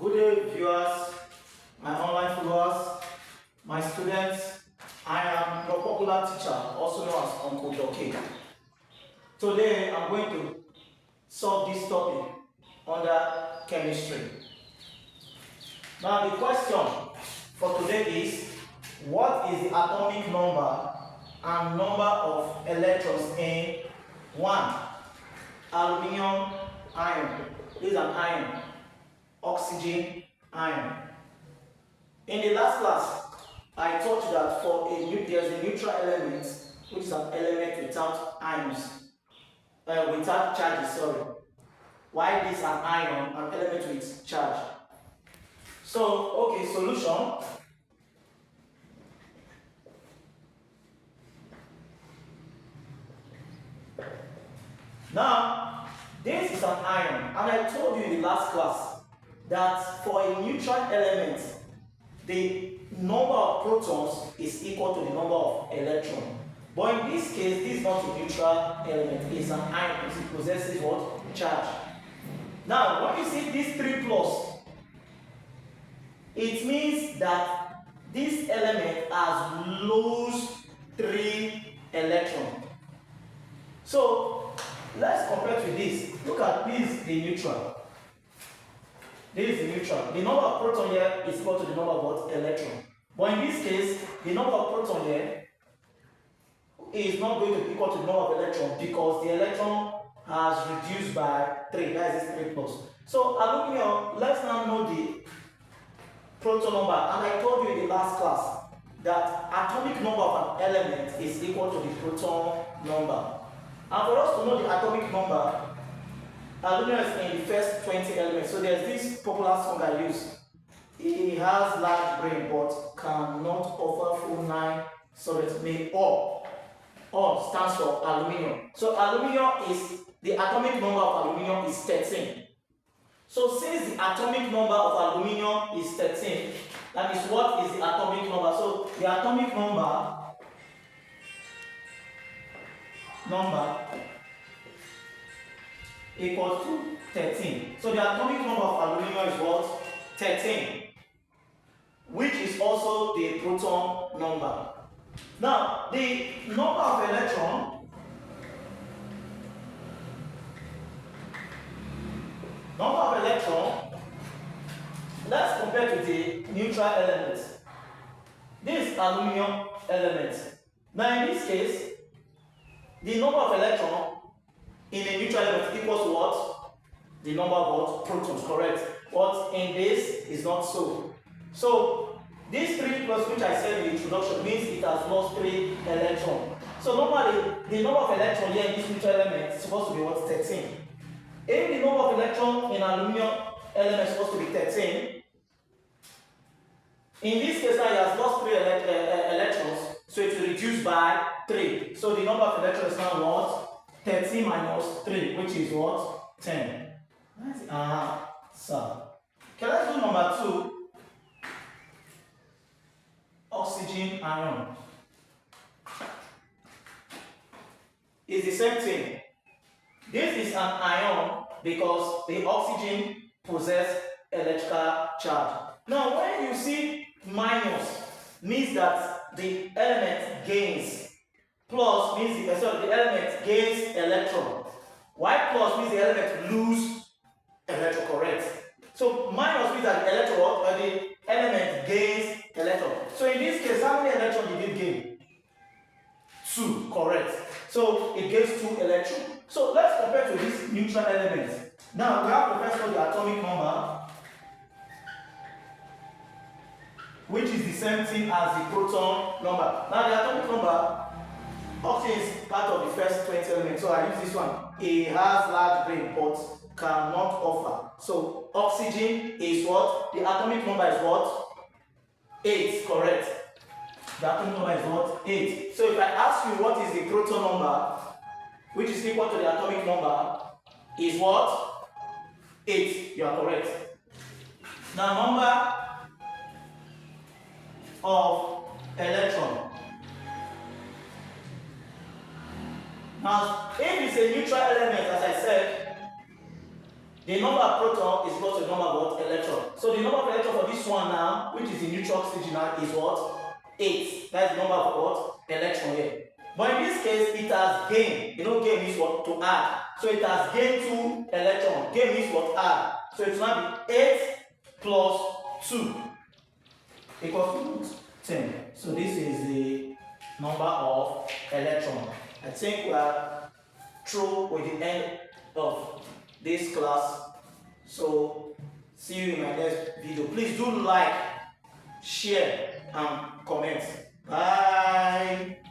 Good day, viewers, my online followers, my students. I am your popular teacher, also known as Uncle Doki. Today, I'm going to solve this topic under chemistry. Now, the question for today is, what is the atomic number and number of electrons in 1. Aluminium ion. This is an ion. Oxygen ion. In the last class, I taught you that there's a neutral element, which is an element without ions, without charges, Why this an ion, an element with charge? So, okay, solution. Now, this is an ion, and I told you in the last class that for a neutral element, the number of protons is equal to the number of electrons. But in this case, this is not a neutral element, it's an ion because it possesses what? Charge. Now, when you see this 3 plus, it means that this element has lost 3 electrons. So, let's compare to this. Look at this, the neutral. This is the neutral. The number of protons here is equal to the number of what? Electron. But in this case, the number of protons here is not going to be equal to the number of electrons because the electron has reduced by 3. That is 3 plus. So aluminium, let's now know the proton number. And I told you in the last class that atomic number of an element is equal to the proton number. And for us to know the atomic number, aluminum is in the first 20 elements. So there's this popular song I use. It has large brain but cannot offer full 9 solids made all. All stands for aluminium. So aluminium is, the atomic number of aluminium is 13. So since the atomic number of aluminium is 13, that means what is the atomic number? So the atomic number equals to 13. So the atomic number of aluminium is what? 13, which is also the proton number. Now, the number of electron, let's compare to the neutral element. This aluminium element. Now, in this case, the number of electrons in a neutral element equals to what? The number of what? Protons, correct? But in this is not so. So this 3 plus, which I said in the introduction, means it has lost 3 electrons. So normally the number of electrons here in this neutral element is supposed to be what? 13. If the number of electrons in aluminium element is supposed to be 13, in this case now it has lost 3 electrons, so it will reduce by 3. So the number of electrons is now what? 13 minus 3, which is what? 10. That's the answer. Okay, let's do number 2. Oxygen ion. It's the same thing. This is an ion because the oxygen possesses electrical charge. Now, when you see minus, means that the element gains. Plus means the element gains electron. While plus means the element lose electron, correct? So minus means that the element gains electron. So in this case, how many electrons did it gain? 2, correct? So it gains 2 electrons. So let's compare to this neutral element. Now we have to first know the atomic number, which is the same thing as the proton number. Now the atomic number, oxygen is part of the first 20 elements. So I use this one. It has large brain but cannot offer. So oxygen is what? The atomic number is what? 8, correct? The atomic number is what? 8. So if I ask you what is the proton number, which is equal to the atomic number, is what? 8. You are correct. Now number of electron. Now, if it's a neutral element, as I said, the number of protons is equal to the number of electrons. So the number of electrons for this one now, which is the neutral stage now, is what? 8. That's the number of what? Electron here. But in this case, it has gained. You know, gain means what? To add. So it has gained 2 electrons. Gain means what? Add. So it will now be 8 plus 2 equals to 10. So this is the number of electrons. I think we are through with the end of this class. So see you in my next video. Please do like, share, and comment. Bye.